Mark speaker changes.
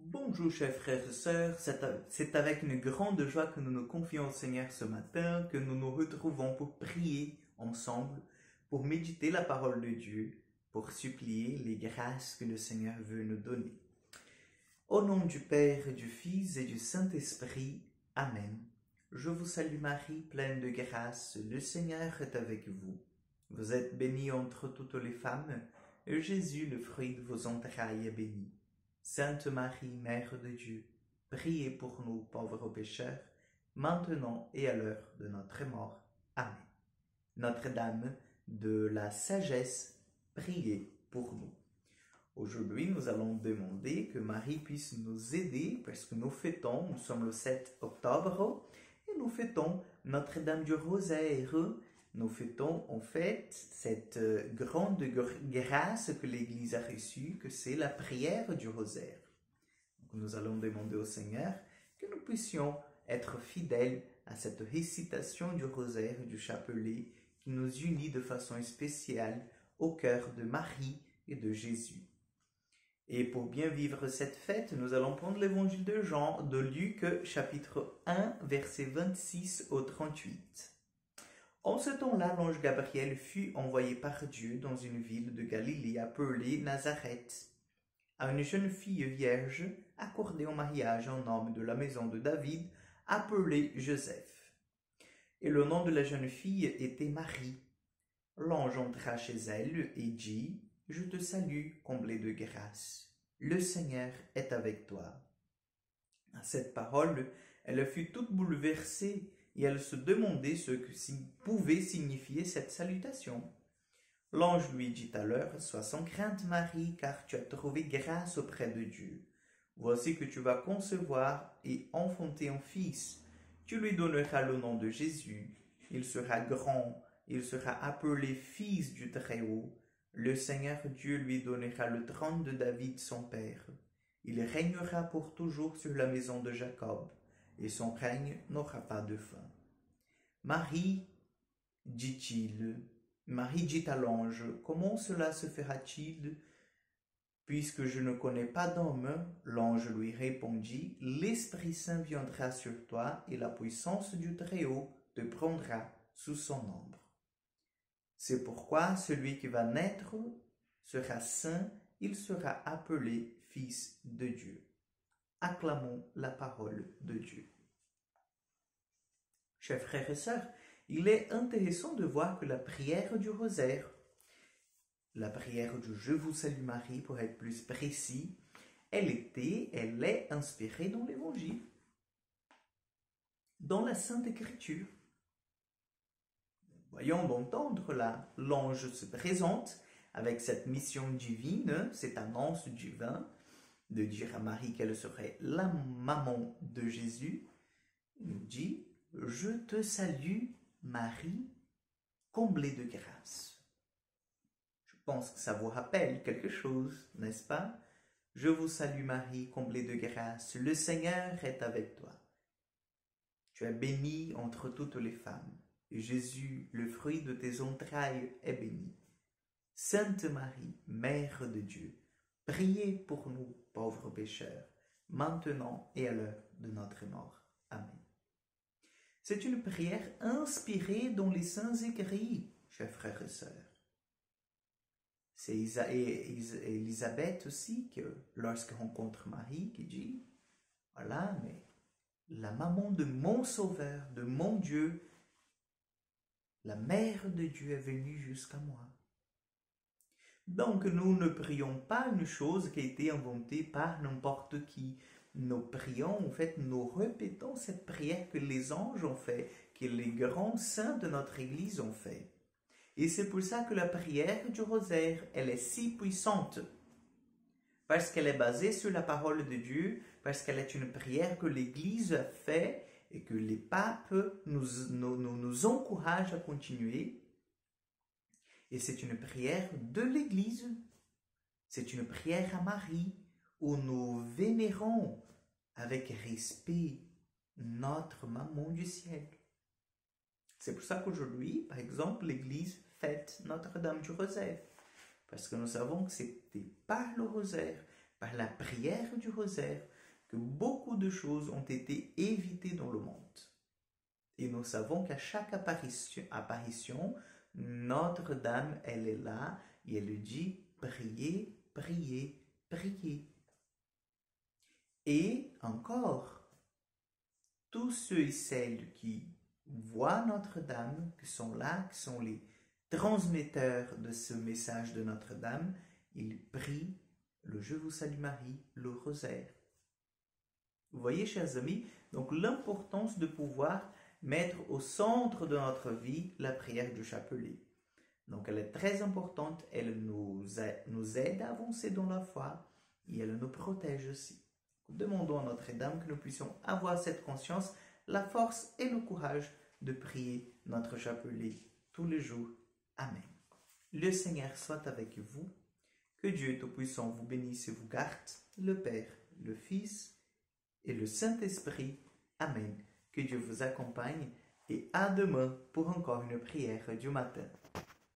Speaker 1: Bonjour chers frères et sœurs, c'est avec une grande joie que nous nous confions au Seigneur ce matin, que nous nous retrouvons pour prier ensemble, pour méditer la parole de Dieu, pour supplier les grâces que le Seigneur veut nous donner. Au nom du Père, du Fils et du Saint-Esprit, Amen. Je vous salue Marie, pleine de grâce, le Seigneur est avec vous. Vous êtes bénie entre toutes les femmes, et Jésus, le fruit de vos entrailles, est béni. Sainte Marie, Mère de Dieu, priez pour nous pauvres pécheurs, maintenant et à l'heure de notre mort. Amen. Notre-Dame de la sagesse, priez pour nous. Aujourd'hui, nous allons demander que Marie puisse nous aider parce que nous sommes le 7 octobre, et nous fêtons Notre-Dame du Rosaire. Nous fêtons en fait cette grande grâce que l'Église a reçue, que c'est la prière du rosaire. Donc, nous allons demander au Seigneur que nous puissions être fidèles à cette récitation du rosaire et du chapelet qui nous unit de façon spéciale au cœur de Marie et de Jésus. Et pour bien vivre cette fête, nous allons prendre l'évangile de Luc, chapitre 1, versets 26 au 38. En ce temps-là, l'ange Gabriel fut envoyé par Dieu dans une ville de Galilée appelée Nazareth, à une jeune fille vierge accordée en mariage à un homme de la maison de David appelé Joseph. Et le nom de la jeune fille était Marie. L'ange entra chez elle et dit : « Je te salue, comblée de grâce. Le Seigneur est avec toi. » À cette parole, elle fut toute bouleversée et elle se demandait ce que pouvait signifier cette salutation. L'ange lui dit alors : « Sois sans crainte, Marie, car tu as trouvé grâce auprès de Dieu. Voici que tu vas concevoir et enfanter un fils. Tu lui donneras le nom de Jésus. Il sera grand, il sera appelé Fils du Très-Haut. Le Seigneur Dieu lui donnera le trône de David son père. Il régnera pour toujours sur la maison de Jacob, et son règne n'aura pas de fin. » Marie, Marie dit à l'ange : « Comment cela se fera-t-il, puisque je ne connais pas d'homme ?» L'ange lui répondit : « L'Esprit Saint viendra sur toi, et la puissance du Très-Haut te prendra sous son ombre. C'est pourquoi celui qui va naître sera saint, il sera appelé Fils de Dieu. » Acclamons la parole de Dieu. Chers frères et sœurs, il est intéressant de voir que la prière du rosaire, la prière du Je vous salue Marie pour être plus précis, elle est inspirée dans l'Évangile, dans la Sainte Écriture. Voyons d'entendre là, l'ange se présente avec cette mission divine, cette annonce divine, de dire à Marie qu'elle serait la maman de Jésus. Il nous dit : « Je te salue Marie, comblée de grâce. » Je pense que ça vous rappelle quelque chose, n'est-ce pas ? Je vous salue Marie, comblée de grâce. Le Seigneur est avec toi. Tu es bénie entre toutes les femmes, et Jésus, le fruit de tes entrailles, est béni. Sainte Marie, Mère de Dieu, priez pour nous, pauvres pécheurs, maintenant et à l'heure de notre mort. Amen. C'est une prière inspirée dans les saints écrits, chers frères et sœurs. C'est Élisabeth aussi, que lorsqu'elle rencontre Marie, qui dit : « Voilà, mais la maman de mon Sauveur, de mon Dieu, la Mère de Dieu est venue jusqu'à moi. » Donc nous ne prions pas une chose qui a été inventée par n'importe qui. Nous prions, en fait, nous répétons cette prière que les anges ont fait, que les grands saints de notre Église ont fait. Et c'est pour ça que la prière du rosaire, elle est si puissante. Parce qu'elle est basée sur la parole de Dieu, parce qu'elle est une prière que l'Église a fait et que les papes nous encouragent à continuer. Et c'est une prière de l'Église. C'est une prière à Marie, où nous vénérons avec respect notre maman du ciel. C'est pour ça qu'aujourd'hui, par exemple, l'Église fête Notre-Dame du Rosaire. Parce que nous savons que c'était par le rosaire, par la prière du rosaire, que beaucoup de choses ont été évitées dans le monde. Et nous savons qu'à chaque apparition, Notre-Dame, elle est là et elle dit « Priez, priez, priez ». Et encore, tous ceux et celles qui voient Notre-Dame, qui sont là, qui sont les transmetteurs de ce message de Notre-Dame, ils prient le Je vous salue Marie, le rosaire. Vous voyez, chers amis, donc l'importance de pouvoir mettre au centre de notre vie la prière du chapelet. Donc elle est très importante, elle nous aide à avancer dans la foi et elle nous protège aussi. Demandons à Notre-Dame que nous puissions avoir cette conscience, la force et le courage de prier notre chapelet tous les jours. Amen. Le Seigneur soit avec vous. Que Dieu Tout-Puissant vous bénisse et vous garde, le Père, le Fils et le Saint-Esprit. Amen. Que Dieu vous accompagne et à demain pour encore une prière du matin.